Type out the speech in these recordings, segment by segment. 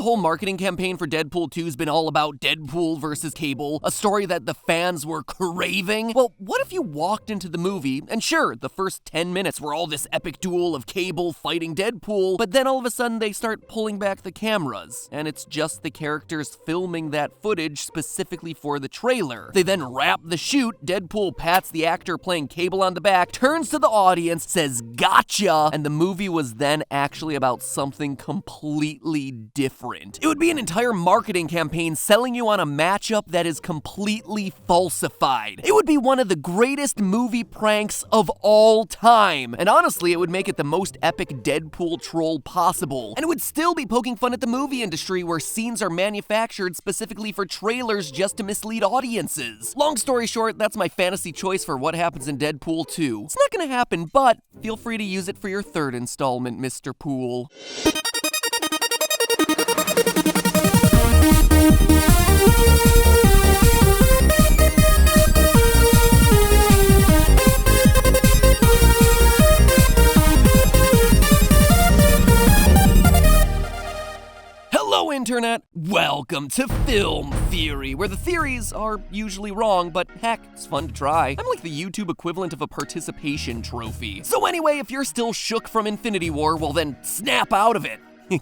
the whole marketing campaign for Deadpool 2 has been all about Deadpool versus Cable, a story that the fans were craving? Well, what if you walked into the movie, and sure, the first 10 minutes were all this epic duel of Cable fighting Deadpool, but then all of a sudden they start pulling back the cameras, and it's just the characters filming that footage specifically for the trailer. They then wrap the shoot, Deadpool pats the actor playing Cable on the back, turns to the audience, says, "Gotcha!" And the movie was then actually about something completely different. It would be an entire marketing campaign selling you on a matchup that is completely falsified. It would be one of the greatest movie pranks of all time. And honestly, it would make it the most epic Deadpool troll possible. And it would still be poking fun at the movie industry where scenes are manufactured specifically for trailers just to mislead audiences. Long story short, that's my fantasy choice for what happens in Deadpool 2. It's not gonna happen, but feel free to use it for your third installment, Mr. Poole. Hello, Internet! Welcome to Film Theory, where the theories are usually wrong, but heck, it's fun to try. I'm like the YouTube equivalent of a participation trophy. So anyway, if you're still shook from Infinity War, well then snap out of it.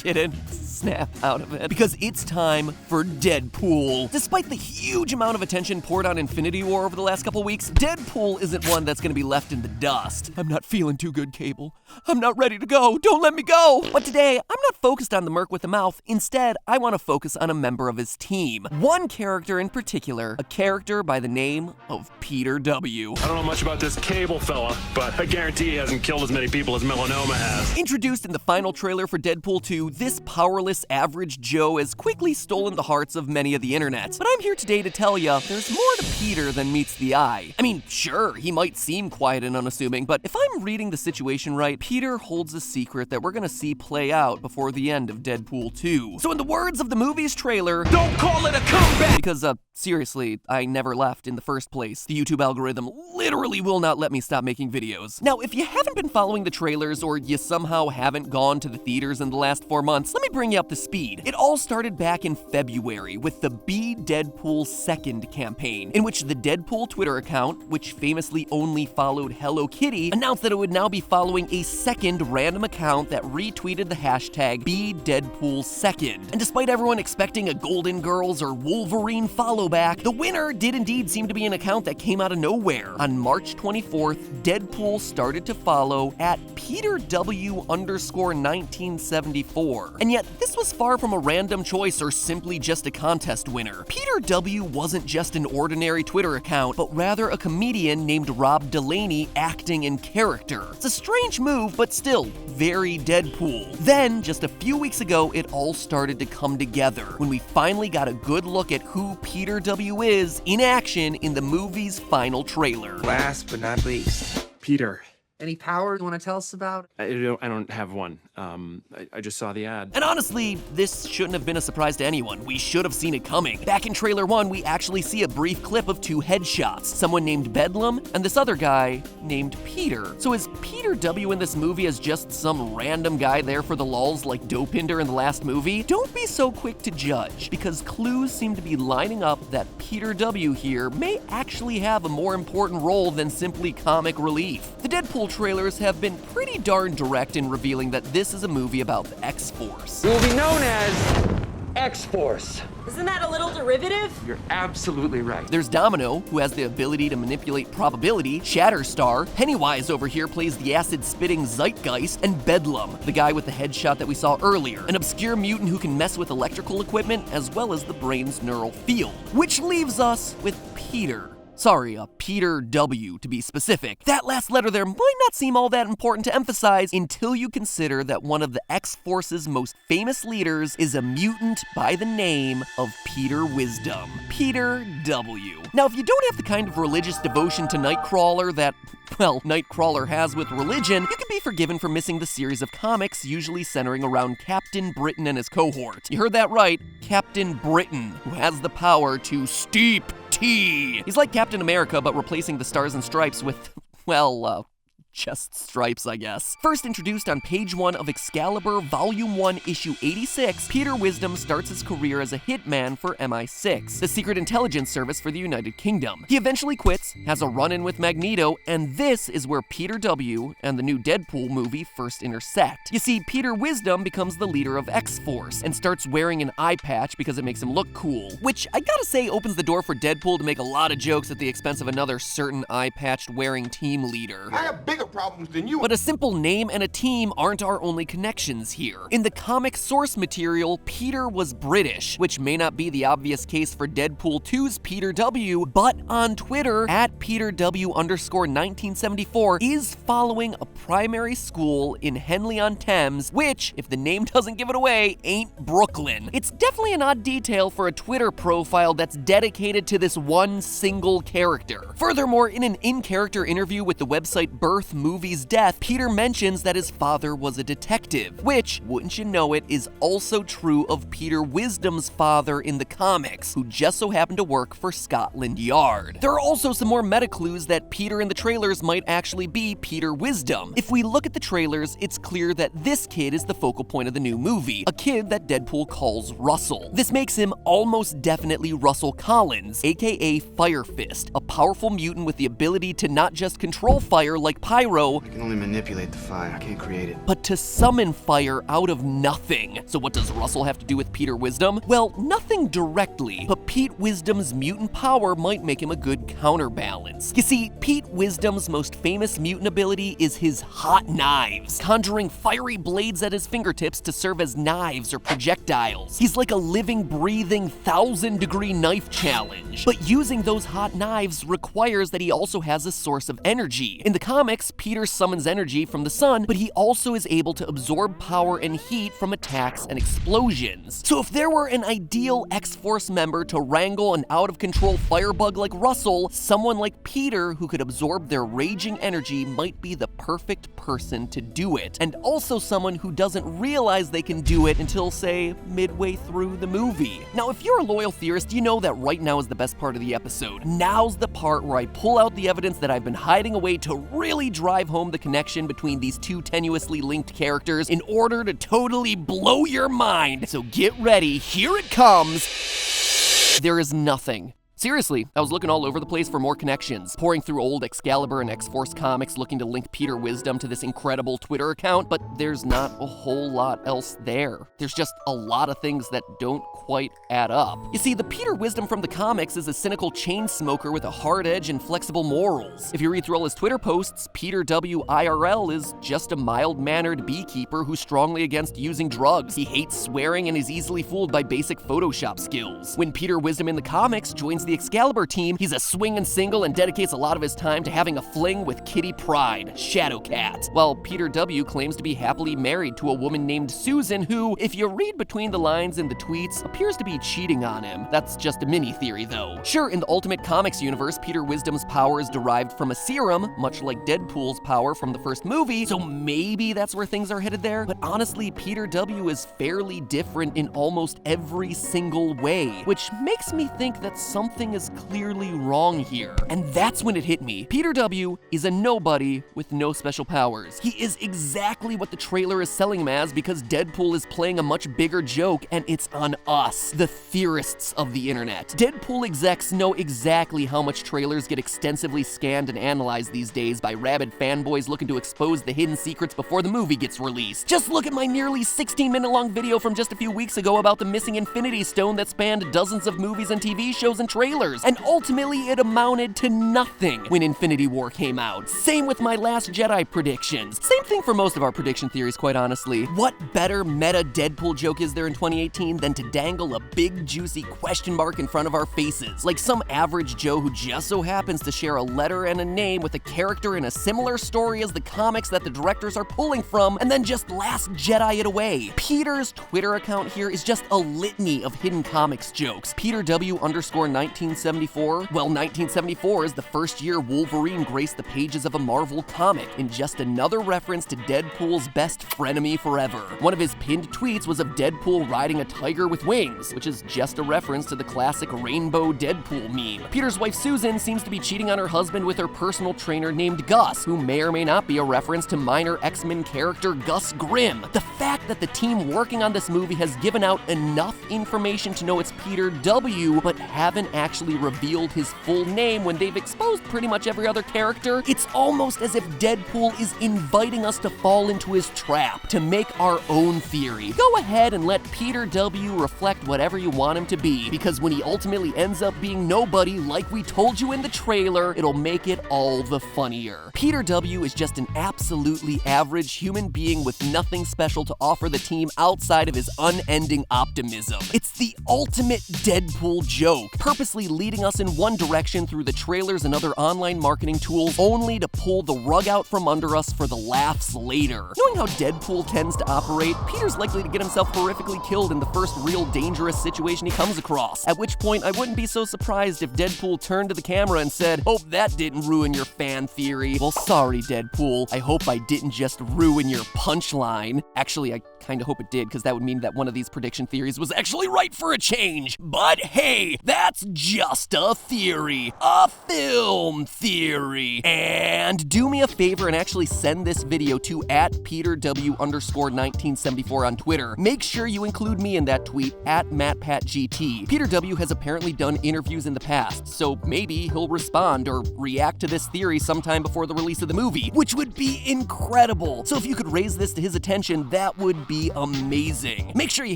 Get it? Snap out of it. Because it's time for Deadpool. Despite the huge amount of attention poured on Infinity War over the last couple weeks, Deadpool isn't one that's gonna be left in the dust. I'm not feeling too good, Cable. I'm not ready to go. Don't let me go. But today, I'm not focused on the merc with the mouth. Instead, I want to focus on a member of his team. One character in particular, a character by the name of Peter W. I don't know much about this Cable fella, but I guarantee he hasn't killed as many people as Melanoma has. Introduced in the final trailer for Deadpool 2, this powerless average Joe has quickly stolen the hearts of many of the internet. But I'm here today to tell ya, there's more to Peter than meets the eye. I mean, sure, he might seem quiet and unassuming, but if I'm reading the situation right, Peter holds a secret that we're gonna see play out before the end of Deadpool 2. So in the words of the movie's trailer, don't call it a comeback! Because, seriously, I never left in the first place. The YouTube algorithm literally will not let me stop making videos. Now, if you haven't been following the trailers or you somehow haven't gone to the theaters in the last 4 months, let me bring you up to speed. It all started back in February with the Be Deadpool 2nd campaign, in which the Deadpool Twitter account, which famously only followed Hello Kitty, announced that it would now be following a second random account that retweeted the hashtag BeDeadpool2nd. And despite everyone expecting a Golden Girls or Wolverine follow back, the winner did indeed seem to be an account that came out of nowhere. On March 24th, Deadpool started to follow at PeterW_1974. And yet, this was far from a random choice or simply just a contest winner. Peter W wasn't just an ordinary Twitter account, but rather a comedian named Rob Delaney acting in character. It's a strange move, but still very Deadpool. Then, just a few weeks ago, it all started to come together when we finally got a good look at who Peter W is in action in the movie's final trailer. Last but not least, Peter. any power you want to tell us about? I don't have one. I just saw the ad. And honestly, this shouldn't have been a surprise to anyone. We should have seen it coming. Back in trailer 1, we actually see a brief clip of 2 headshots. Someone named Bedlam, and this other guy named Peter. So is Peter W in this movie as just some random guy there for the lulz like Dopinder in the last movie? Don't be so quick to judge, because clues seem to be lining up that Peter W here may actually have a more important role than simply comic relief. The Deadpool trailers have been pretty darn direct in revealing that this is a movie about the X-Force. It will be known as X-Force. Isn't that a little derivative? You're absolutely right. There's Domino, who has the ability to manipulate probability, Shatterstar, Pennywise over here plays the acid-spitting Zeitgeist, and Bedlam, the guy with the headshot that we saw earlier, an obscure mutant who can mess with electrical equipment as well as the brain's neural field. Which leaves us with Peter. Sorry, Peter W, to be specific. That last letter there might not seem all that important to emphasize until you consider that one of the X-Force's most famous leaders is a mutant by the name of Peter Wisdom. Peter W. Now, if you don't have the kind of religious devotion to Nightcrawler that, well, Nightcrawler has with religion, you can be forgiven for missing the series of comics usually centering around Captain Britain and his cohort. You heard that right, Captain Britain, who has the power to steep tea. He's like Captain America, but replacing the stars and stripes with, well, chest stripes, I guess. First introduced on page 1 of Excalibur Volume 1, Issue 86, Peter Wisdom starts his career as a hitman for MI6, the secret intelligence service for the United Kingdom. He eventually quits, has a run-in with Magneto, and this is where Peter W. and the new Deadpool movie first intersect. You see, Peter Wisdom becomes the leader of X-Force and starts wearing an eye patch because it makes him look cool, which I gotta say opens the door for Deadpool to make a lot of jokes at the expense of another certain eye-patched wearing team leader. I have bigger problems than you. But a simple name and a team aren't our only connections here. In the comic source material, Peter was British, which may not be the obvious case for Deadpool 2's Peter W, but on Twitter, at PeterW_1974 is following a primary school in Henley-on-Thames, which, if the name doesn't give it away, ain't Brooklyn. It's definitely an odd detail for a Twitter profile that's dedicated to this one single character. Furthermore, in an in-character interview with the website Birth Movies Death, Peter mentions that his father was a detective, which, wouldn't you know it, is also true of Peter Wisdom's father in the comics, who just so happened to work for Scotland Yard. There are also some more meta clues that Peter in the trailers might actually be Peter Wisdom. If we look at the trailers, it's clear that this kid is the focal point of the new movie, a kid that Deadpool calls Russell. This makes him almost definitely Russell Collins, aka Fire Fist, a powerful mutant with the ability to not just control fire like Pyro, I can only manipulate the fire, I can't create it. but to summon fire out of nothing. So what does Russell have to do with Peter Wisdom? Well, nothing directly, but Pete Wisdom's mutant power might make him a good counterbalance. You see, Pete Wisdom's most famous mutant ability is his hot knives, conjuring fiery blades at his fingertips to serve as knives or projectiles. He's like a living, breathing, 1,000-degree knife challenge. But using those hot knives requires that he also has a source of energy. In the comics, Peter summons energy from the sun, but he also is able to absorb power and heat from attacks and explosions. So if there were an ideal X-Force member to wrangle an out-of-control firebug like Russell, someone like Peter who could absorb their raging energy might be the perfect person to do it. And also someone who doesn't realize they can do it until, say, midway through the movie. Now, if you're a loyal theorist, you know that right now is the best part of the episode. Now's the part where I pull out the evidence that I've been hiding away to really drive home the connection between these two tenuously linked characters in order to totally blow your mind. So get ready, here it comes. There is nothing. Seriously, I was looking all over the place for more connections, pouring through old Excalibur and X-Force comics looking to link Peter Wisdom to this incredible Twitter account, but there's not a whole lot else there. There's just a lot of things that don't quite add up. You see, the Peter Wisdom from the comics is a cynical chain smoker with a hard edge and flexible morals. If you read through all his Twitter posts, Peter W. IRL is just a mild-mannered beekeeper who's strongly against using drugs. He hates swearing and is easily fooled by basic Photoshop skills. When Peter Wisdom in the comics joins the Excalibur team, he's a swingin' single and dedicates a lot of his time to having a fling with Kitty Pryde, Shadowcat, while Peter W. claims to be happily married to a woman named Susan who, if you read between the lines in the tweets, appears to be cheating on him. That's just a mini theory though. Sure, in the Ultimate Comics universe, Peter Wisdom's power is derived from a serum, much like Deadpool's power from the first movie, so maybe that's where things are headed there, but honestly, Peter W. is fairly different in almost every single way, which makes me think that something is clearly wrong here. And that's when it hit me. Peter W. is a nobody with no special powers. He is exactly what the trailer is selling him as because Deadpool is playing a much bigger joke, and it's on us, the theorists of the internet. Deadpool execs know exactly how much trailers get extensively scanned and analyzed these days by rabid fanboys looking to expose the hidden secrets before the movie gets released. Just look at my nearly 16-minute long video from just a few weeks ago about the missing Infinity Stone that spanned dozens of movies and TV shows and trailers, and ultimately it amounted to nothing when Infinity War came out. Same with my Last Jedi predictions. Same thing for most of our prediction theories, quite honestly. What better meta Deadpool joke is there in 2018 than to dangle a big juicy question mark in front of our faces, like some average Joe who just so happens to share a letter and a name with a character in a similar story as the comics that the directors are pulling from, and then just Last Jedi it away. Peter's Twitter account here is just a litany of hidden comics jokes. Peter W_1974 1974? Well, 1974 is the first year Wolverine graced the pages of a Marvel comic, in just another reference to Deadpool's best frenemy forever. One of his pinned tweets was of Deadpool riding a tiger with wings, which is just a reference to the classic rainbow Deadpool meme. Peter's wife Susan seems to be cheating on her husband with her personal trainer named Gus, who may or may not be a reference to minor X-Men character Gus Grimm. The fact that the team working on this movie has given out enough information to know it's Peter W, but haven't actually revealed his full name when they've exposed pretty much every other character, it's almost as if Deadpool is inviting us to fall into his trap, to make our own theory. Go ahead and let Peter W reflect whatever you want him to be, because when he ultimately ends up being nobody like we told you in the trailer, it'll make it all the funnier. Peter W is just an absolutely average human being with nothing special to offer the team outside of his unending optimism. It's the ultimate Deadpool joke, purposely leading us in one direction through the trailers and other online marketing tools, only to pull the rug out from under us for the laughs later. Knowing how Deadpool tends to operate, Peter's likely to get himself horrifically killed in the first real dangerous situation he comes across, at which point I wouldn't be so surprised if Deadpool turned to the camera and said, "Hope that didn't ruin your fan theory." Well, sorry, Deadpool. I hope I didn't just ruin your punchline. Actually, I kinda hope it did, because that would mean that one of these prediction theories was actually right for a change. But hey, that's just a theory. A film theory. And do me a favor and actually send this video to @PeterW_1974 on Twitter. Make sure you include me in that tweet, @MattPatGT. Peter W has apparently done interviews in the past, so maybe he'll respond or react to this theory sometime before the release of the movie, which would be incredible. So if you could raise this to his attention, that would be amazing. Make sure you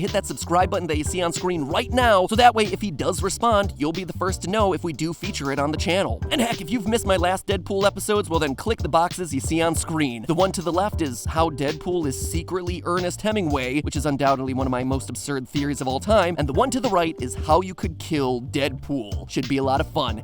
hit that subscribe button that you see on screen right now, so that way if he does respond, you'll be the first to know if we do feature it on the channel. And heck, if you've missed my last Deadpool episodes, well then click the boxes you see on screen. The one to the left is how Deadpool is secretly Ernest Hemingway, which is undoubtedly one of my most absurd theories of all time, and the one to the right is how you could kill Deadpool. Should be a lot of fun.